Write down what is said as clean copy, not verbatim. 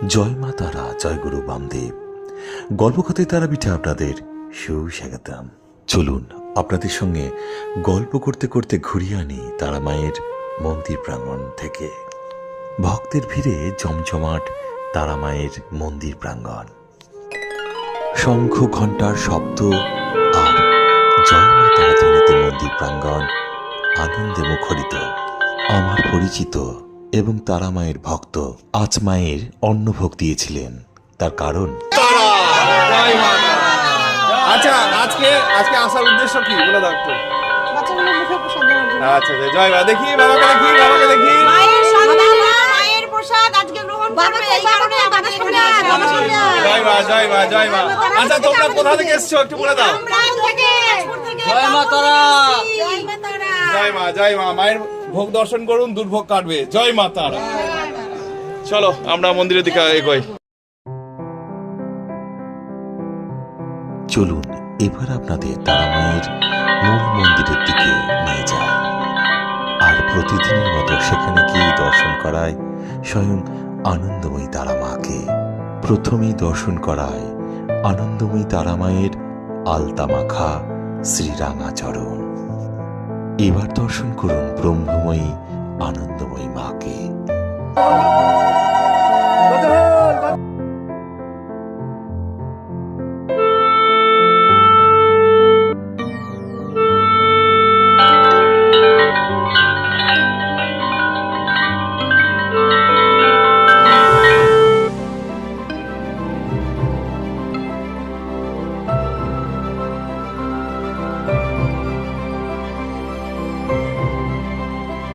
জয় মা তারা, জয় গুরু বামদেব। গল্পকথায় তারাপীঠে আপনাদের সুস্বাগতম। চলুন আপনাদের সঙ্গে গল্প করতে করতে ঘুরিয়ে আনি তারা মায়ের মন্দির প্রাঙ্গণ থেকে। ভক্তের ভিড়ে জমজমাট তারা মায়ের মন্দির প্রাঙ্গণ। শঙ্খ ঘণ্টার শব্দ আর জয় মা তারা ধ্বনিতে মন্দির প্রাঙ্গণ আনন্দে মুখরিত। আমার পরিচিত এবং তারা মায়ের ভক্ত আজ মায়ের অন্নভোগ দিয়েছিলেন। তার কারণ আচ্ছা, আজকে আসার উদ্দেশ্য কি বলে দাও একটু। বাচ্চাগুলোর মুখে প্রসাদ দেওয়ার জন্য। আচ্ছা, জয় মা। দেখি বাবাকে দেখি। মায়ের সন্তান মায়ের প্রসাদ আজকে গ্রহণ করবে, এই কারণে আমাদের এখানে আসা। জয় মা। আচ্ছা, তোমরা কোথা থেকে এসছো একটু বলে দাও। জয় মা তারা। জয় মা। মায়ের ভোগ দর্শন করুন, দুর্ভোগ কাটবে। জয় মা তারা। চলো আমরা মন্দিরের দিকে এগোই। চলুন এবার আপনাদের তারা মায়ের মূল মন্দিরের দিকে নিয়ে যায়। আর প্রতিদিনের মতো সেখানে গিয়ে দর্শন করায় স্বয়ং আনন্দময়ী তারা মাকে। প্রথমেই দর্শন করায় আনন্দময়ী তারা মায়ের আলতা মাখা শ্রীরাঙা চরণ। এবার দর্শন করুন ব্রহ্মময়ী আনন্দময়ী মাকে।